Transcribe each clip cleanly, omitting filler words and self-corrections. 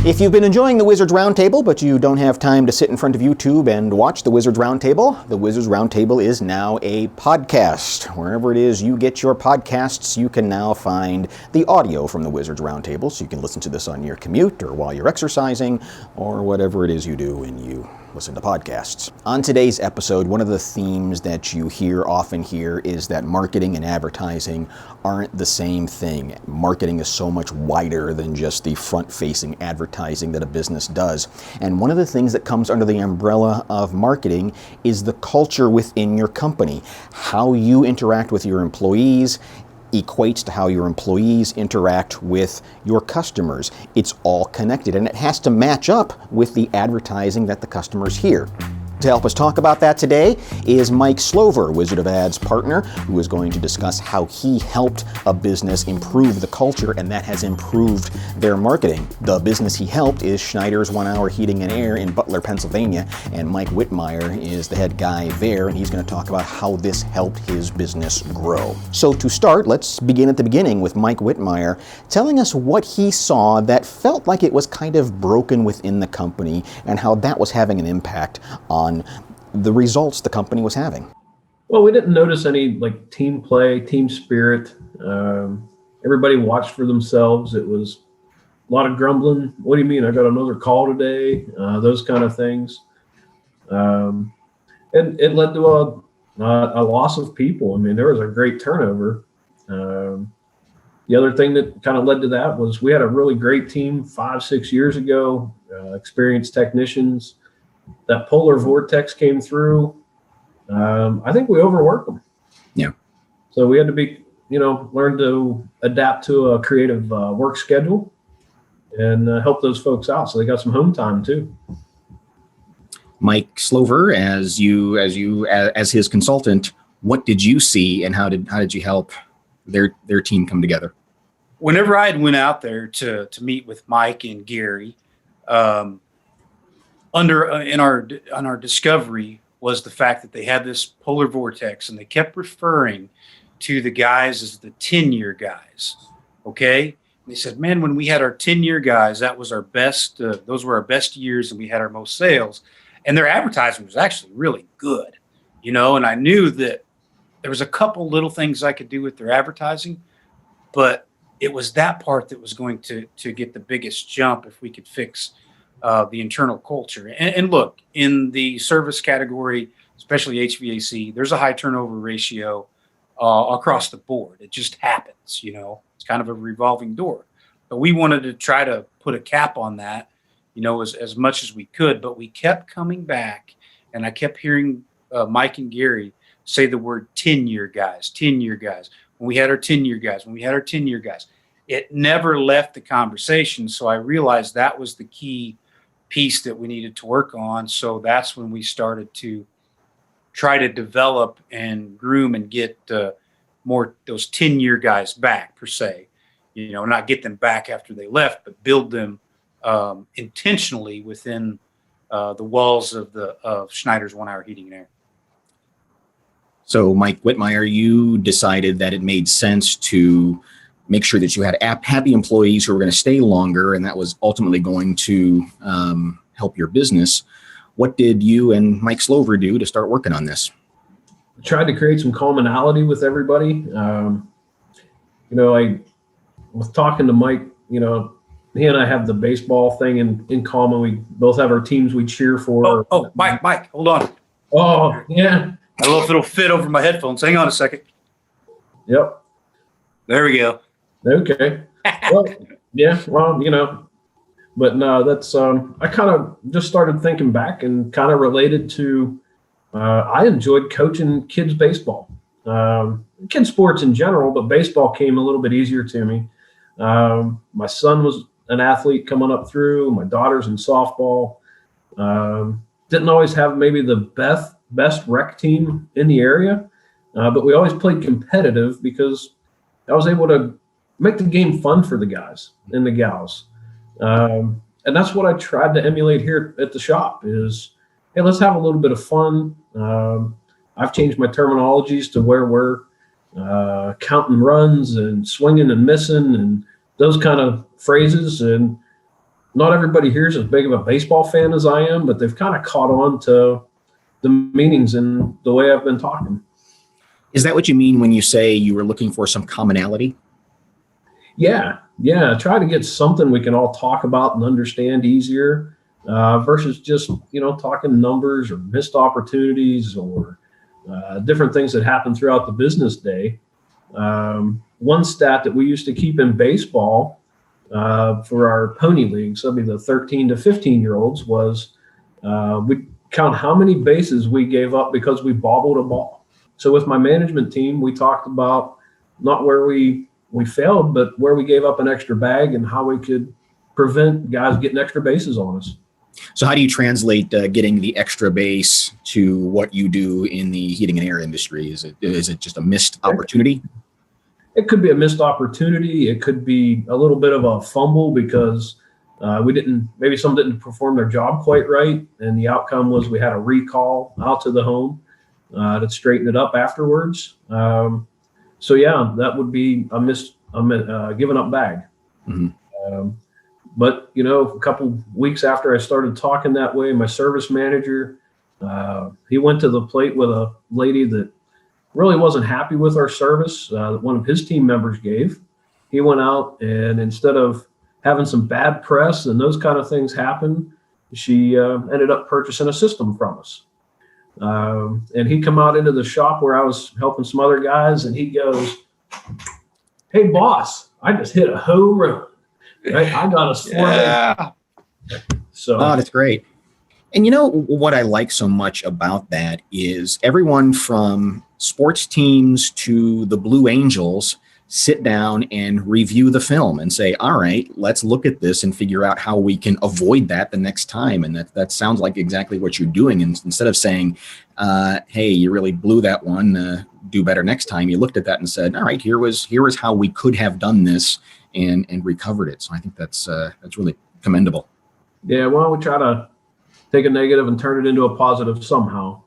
If you've been enjoying the Wizards Roundtable, but you don't have time to sit in front of YouTube and watch the Wizards Roundtable, the Wizards Roundtable is now a podcast. Wherever it is you get your podcasts, you can now find the audio from the Wizards Roundtable, so you can listen to this on your commute or while you're exercising or whatever it is you do when you listen to podcasts. On today's episode, one of the themes that you often hear is that marketing and advertising aren't the same thing. Marketing is so much wider than just the front-facing advertising that a business does. And one of the things that comes under the umbrella of marketing is the culture within your company. How you interact with your employees equates to how your employees interact with your customers. It's all connected, and it has to match up with the advertising that the customers hear. To help us talk about that today is Mike Slover, Wizard of Ads partner, who is going to discuss how he helped a business improve the culture, and that has improved their marketing. The business he helped is Schneider's 1 Hour Heating and Air in Butler, Pennsylvania, and Mike Whitmire is the head guy there, and he's going to talk about how this helped his business grow. So to start, let's begin at the beginning with Mike Whitmire telling us what he saw that felt like it was kind of broken within the company and how that was having an impact on the results the company was having. Well, we didn't notice any team play, team spirit. Everybody watched for themselves. It was a lot of grumbling. What do you mean? I got another call today. Those kind of things. And it led to a loss of people. I mean, there was a great turnover. The other thing that kind of led to that was we had a really great team 5-6 years ago, experienced technicians. That polar vortex came through. I think we overworked them. Yeah. So we had to learn to adapt to a creative work schedule and help those folks out. So they got some home time too. Mike Slover, as his consultant, what did you see, and how did you help their team come together? Whenever I had went out there to meet with Mike and Gary, on our discovery was the fact that they had this polar vortex, and they kept referring to the guys as the 10-year guys. Okay. And they said, man, when we had our 10-year guys, that was our best, those were our best years, and we had our most sales, and their advertising was actually really good, and I knew that there was a couple little things I could do with their advertising, but it was that part that was going to get the biggest jump if we could fix the internal culture. And look, in the service category, especially HVAC, there's a high turnover ratio across the board. It just happens, it's kind of a revolving door. But we wanted to try to put a cap on that, as much as we could. But we kept coming back, and I kept hearing Mike and Gary say the word 10-year guys, 10-year guys. When we had our 10-year guys, when we had our 10-year guys, it never left the conversation. So I realized that was the key piece that we needed to work on. So that's when we started to try to develop and groom and get more those 10-year guys back, per se, not get them back after they left, but build them intentionally within the walls of Schneider's 1 Hour Heating and Air. So Mike Whitmire, you decided that it made sense to make sure that you had happy employees who were going to stay longer, and that was ultimately going to help your business. What did you and Mike Slover do to start working on this? I tried to create some commonality with everybody. I was talking to Mike, he and I have the baseball thing in common. We both have our teams we cheer for. Oh, Mike, hold on. Oh, yeah. I don't know if it'll fit over my headphones. Hang on a second. Yep. There we go. Okay. Well, yeah. Well, but no, that's I kind of just started thinking back and kind of related to. I enjoyed coaching kids baseball, kids sports in general, but baseball came a little bit easier to me. My son was an athlete coming up through. My daughter's in softball. Didn't always have maybe the best rec team in the area, but we always played competitive because I was able to make the game fun for the guys and the gals. And that's what I tried to emulate here at the shop is, hey, let's have a little bit of fun. I've changed my terminologies to where we're counting runs and swinging and missing and those kind of phrases. And not everybody here is as big of a baseball fan as I am, but they've kind of caught on to the meanings and the way I've been talking. Is that what you mean when you say you were looking for some commonality? Yeah. Try to get something we can all talk about and understand easier, versus just, talking numbers or missed opportunities or different things that happen throughout the business day. One stat that we used to keep in baseball for our pony league, so the 13 to 15-year-olds, was we count how many bases we gave up because we bobbled a ball. So with my management team, we talked about not where we failed, but where we gave up an extra bag and how we could prevent guys getting extra bases on us. So how do you translate getting the extra base to what you do in the heating and air industry? Is it just a missed opportunity? It could be a missed opportunity. It could be a little bit of a fumble because maybe someone didn't perform their job quite right. And the outcome was we had a recall out to the home to straighten it up afterwards. So yeah, that would be a given up bag. Mm-hmm. But a couple weeks after I started talking that way, my service manager, he went to the plate with a lady that really wasn't happy with our service that one of his team members gave. He went out, and instead of having some bad press and those kind of things happen, she ended up purchasing a system from us. And he come out into the shop where I was helping some other guys, and he goes, "Hey boss, I just hit a home run. Right? I got us 4 bases." So that's great. And what I like so much about that is everyone from sports teams to the Blue Angels sit down and review the film and say, all right, let's look at this and figure out how we can avoid that the next time. And that sounds like exactly what you're doing. And instead of saying, hey, you really blew that one, do better next time, you looked at that and said, all right, here is how we could have done this and recovered it. So I think that's really commendable. Yeah, well, we try to take a negative and turn it into a positive somehow.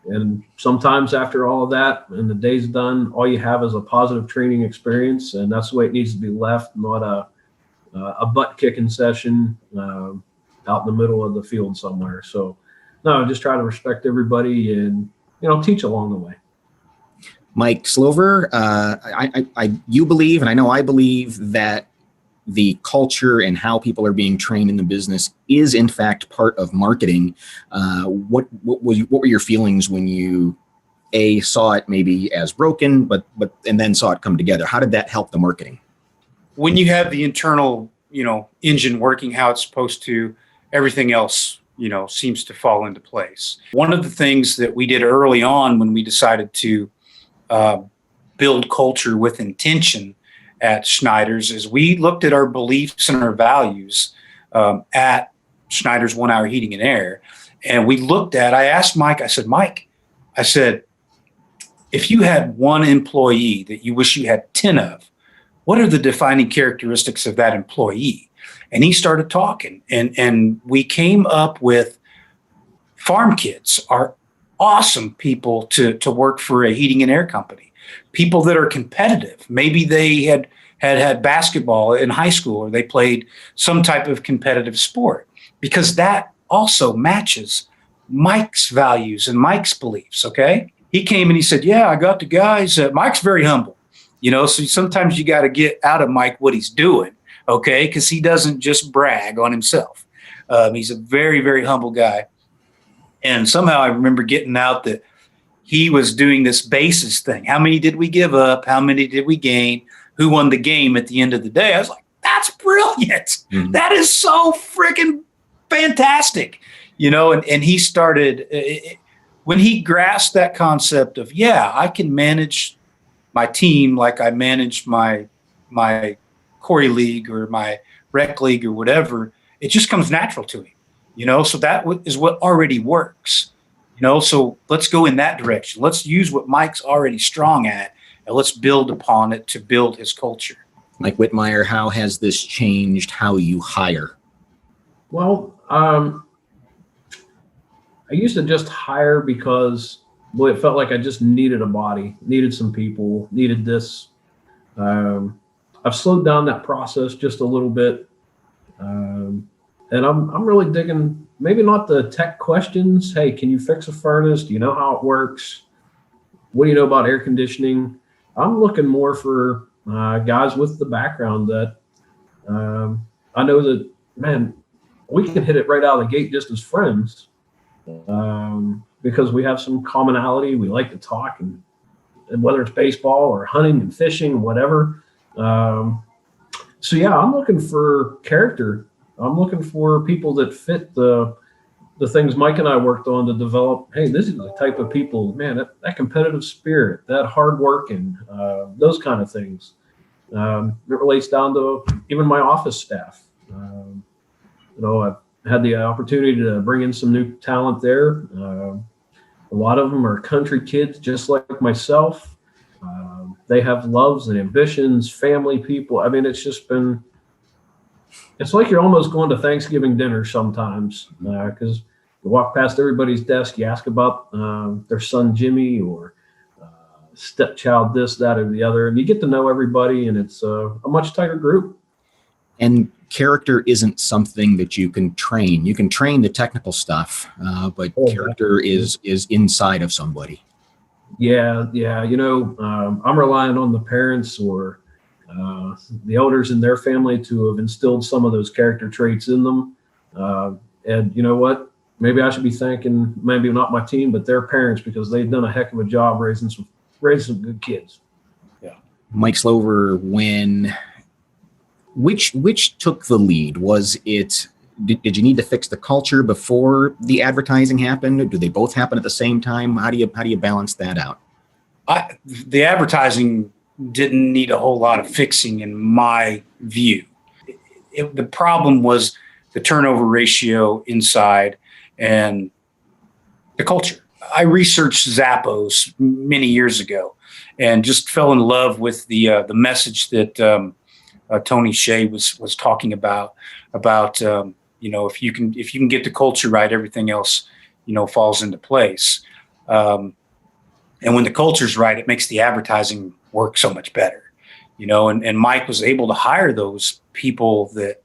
And sometimes after all of that and the day's done, all you have is a positive training experience, and that's the way it needs to be left, not a butt kicking session out in the middle of the field somewhere. So no, just try to respect everybody and teach along the way. Mike Slover, you believe, and I know I believe, that the culture and how people are being trained in the business is in fact part of marketing. What were your feelings when you saw it maybe as broken, but and then saw it come together? How did that help the marketing? When you have the internal, engine working how it's supposed to, everything else, seems to fall into place. One of the things that we did early on when we decided to build culture with intention at Schneider's is we looked at our beliefs and our values at Schneider's 1 Hour Heating and Air. And I asked Mike, I said, Mike, if you had one employee that you wish you had 10 of, what are the defining characteristics of that employee? And he started talking, and we came up with farm kids are awesome people to work for a heating and air company. People that are competitive. Maybe they had basketball in high school, or they played some type of competitive sport, because that also matches Mike's values and Mike's beliefs. Okay. He came and he said, yeah, I got the guys. Mike's very humble, so sometimes you got to get out of Mike what he's doing. Okay. Cause he doesn't just brag on himself. He's a very, very humble guy. And somehow I remember getting out that he was doing this basis thing. How many did we give up? How many did we gain? Who won the game at the end of the day? I was like, that's brilliant. Mm-hmm. That is so freaking fantastic. And he started, when he grasped that concept of, I can manage my team like I managed my Corey League or my rec league or whatever, it just comes natural to him, so that is what already works. So let's go in that direction. Let's use what Mike's already strong at, and let's build upon it to build his culture. Mike Whitmire, how has this changed how you hire? Well, I used to just hire because, it felt like I just needed a body, needed some people, needed this. I've slowed down that process just a little bit. And I'm really digging, maybe not the tech questions. Hey, can you fix a furnace? Do you know how it works? What do you know about air conditioning? I'm looking more for guys with the background that I know that, man, we can hit it right out of the gate just as friends, because we have some commonality. We like to talk, and whether it's baseball or hunting and fishing, whatever. So yeah, I'm looking for character. I'm looking for people that fit the things Mike and I worked on to develop. Hey, this is the type of people, man, that competitive spirit, that hard working, those kind of things. It relates down to even my office staff. I've had the opportunity to bring in some new talent there. A lot of them are country kids, just like myself. They have loves and ambitions, family people. I mean, it's like you're almost going to Thanksgiving dinner sometimes, because you walk past everybody's desk, you ask about their son Jimmy, or stepchild this, that, or the other, and you get to know everybody, and it's a much tighter group. And character isn't something that you can train. You can train the technical stuff, but character is inside of somebody. Yeah. I'm relying on the parents or the elders in their family to have instilled some of those character traits in them. And you know what? Maybe I should be thanking, maybe not my team, but their parents, because they've done a heck of a job raising some good kids. Yeah. Mike Slover, which took the lead? Was it, did you need to fix the culture before the advertising happened? Do they both happen at the same time? How do you balance that out? The advertising didn't need a whole lot of fixing in my view. The problem was the turnover ratio inside and the culture. I researched Zappos many years ago and just fell in love with the message that Tony Shea was talking about if you can get the culture right, everything else falls into place. And when the culture's right, it makes the advertising work so much better, and Mike was able to hire those people that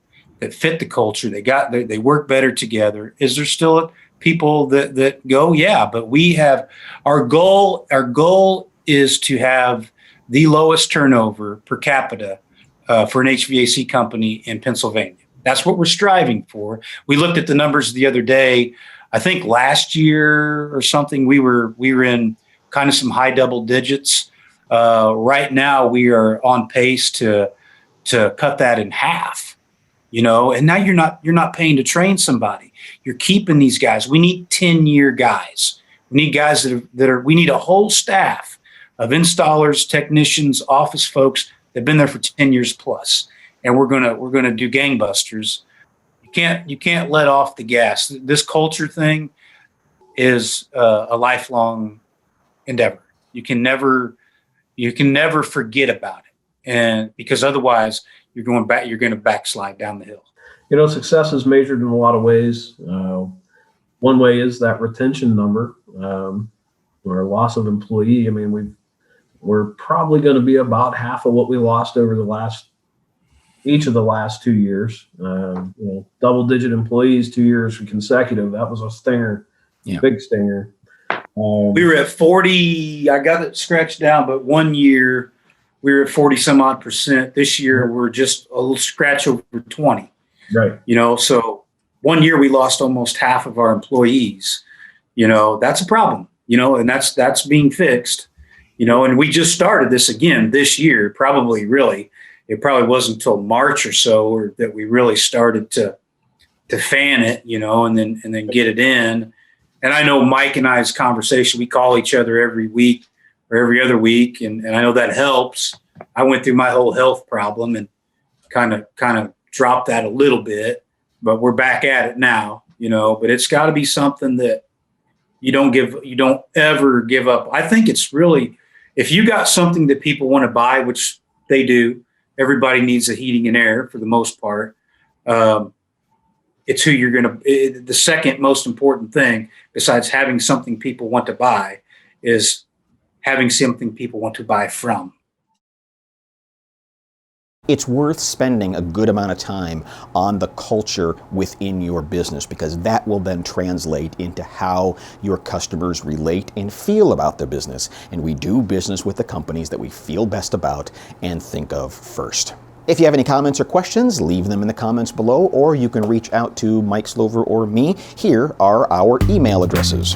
fit the culture. They work better together. Is there still people that go? Yeah, but we have our goal is to have the lowest turnover per capita for an HVAC company in Pennsylvania. That's what we're striving for. We looked at the numbers the other day. I think last year or something, we were in kind of some high double digits. Right now, we are on pace to cut that in half. And now you're not paying to train somebody. You're keeping these guys. We need 10-year guys. We need guys we need a whole staff of installers, technicians, office folks that've been there for 10 years plus. And we're gonna do gangbusters. You can't let off the gas. This culture thing is a lifelong endeavor. You can never forget about it, and because otherwise you're going to backslide down the hill. Success is measured in a lot of ways. One way is that retention number, or loss of employee. I mean, we're probably going to be about half of what we lost over each of the last 2 years. Double-digit employees 2 years consecutive. That was a stinger, big stinger. We were at 40. I got it scratched down, but 1 year we were at 40 some odd %. This year we're just a little scratch over 20. Right. So 1 year we lost almost half of our employees. That's a problem. And that's being fixed. And we just started this again this year. It probably wasn't until March or so that we really started to fan it, and then get it in. And I know Mike and I's conversation, we call each other every week or every other week. And I know that helps. I went through my whole health problem and kind of dropped that a little bit, but we're back at it now, but it's got to be something that you don't ever give up. I think it's really, if you got something that people want to buy, which they do, everybody needs a heating and air for the most part. It's who you're going to, the second most important thing besides having something people want to buy is having something people want to buy from. It's worth spending a good amount of time on the culture within your business, because that will then translate into how your customers relate and feel about the business. And we do business with the companies that we feel best about and think of first. If you have any comments or questions, leave them in the comments below, or you can reach out to Mike Slover or me. Here are our email addresses.